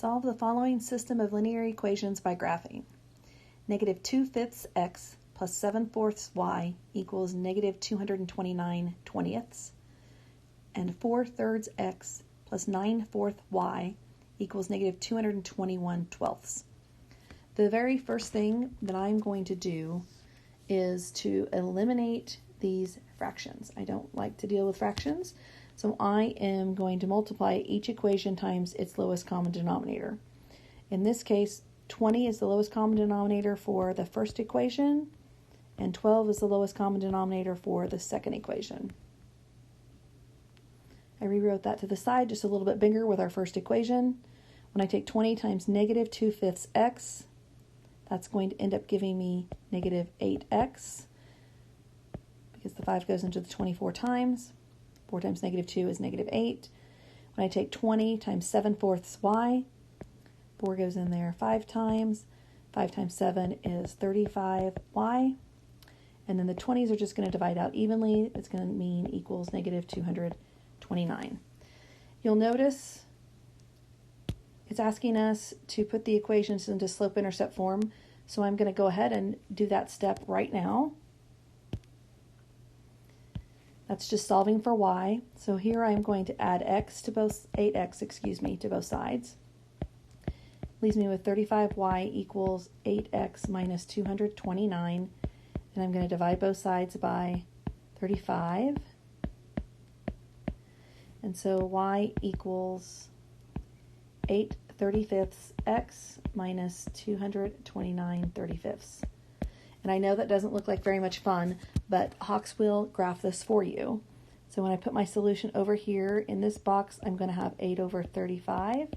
Solve the following system of linear equations by graphing. Negative 2/5 x plus 7/4 y equals negative 229 twentieths, and 4/3 x plus 9/4 y equals negative 221 twelfths. The very first thing that I'm going to do is to eliminate these fractions. I don't like to deal with fractions, so I am going to multiply each equation times its lowest common denominator. In this case, 20 is the lowest common denominator for the first equation, and 12 is the lowest common denominator for the second equation. I rewrote that to the side just a little bit bigger with our first equation. When I take 20 times negative 2/5 x, that's going to end up giving me negative 8x, because the 5 goes into the 24 times. 4 times negative 2 is negative 8. When I take 20 times 7/4 y, 4 goes in there 5 times. 5 times 7 is 35y. And then the 20s are just going to divide out evenly. It's going to mean equals negative 229. You'll notice it's asking us to put the equations into slope-intercept form, so I'm going to go ahead and do that step right now. That's just solving for y. So here I'm going to add 8x to both sides. Leaves me with 35y equals 8x minus 229. And I'm going to divide both sides by 35. And so y equals 8/35 x minus 229/35. And I know that doesn't look like very much fun, but Hawks will graph this for you. So when I put my solution over here in this box, I'm going to have 8/35.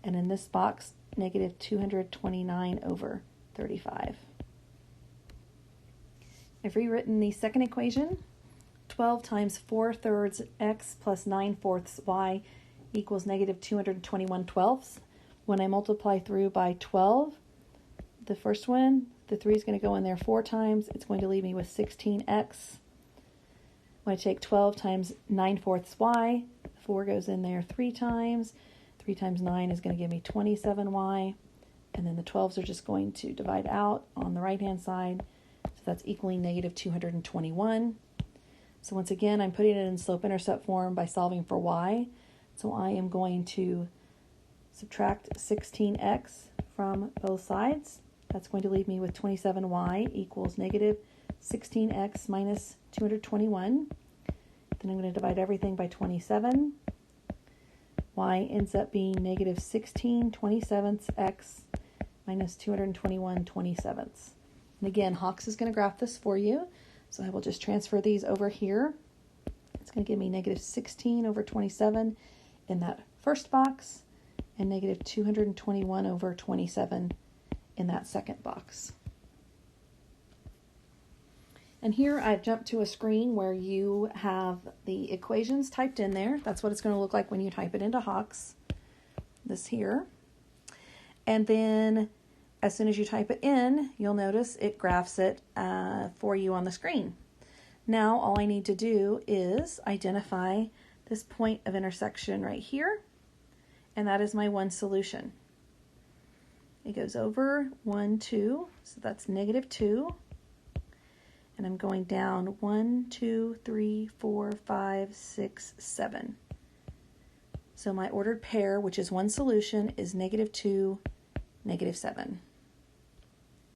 And in this box, negative 229/35. I've rewritten the second equation. 12 times 4/3 x plus 9/4 y equals negative 221 twelfths. When I multiply through by 12, the first one, the 3 is going to go in there 4 times. It's going to leave me with 16x. When I take 12 times 9/4 y, 4 goes in there 3 times. 3 times 9 is going to give me 27y. And then the 12s are just going to divide out on the right-hand side. So that's equaling negative 221. So once again, I'm putting it in slope-intercept form by solving for y. So I am going to subtract 16x from both sides. That's going to leave me with 27y equals negative 16x minus 221. Then I'm going to divide everything by 27. Y ends up being negative 16/27 x minus 221/27. And again, Hawks is going to graph this for you. So I will just transfer these over here. It's going to give me negative 16/27 in that first box, and negative 221/27 in that second box. And here I've jumped to a screen where you have the equations typed in there. That's what it's going to look like when you type it into Hawks, this here. And then as soon as you type it in, you'll notice it graphs it for you on the screen. Now all I need to do is identify this point of intersection right here, and that is my one solution. It goes over 1, 2, so that's negative 2. And I'm going down 1, 2, 3, 4, 5, 6, 7. So my ordered pair, which is one solution, is negative 2, negative 7.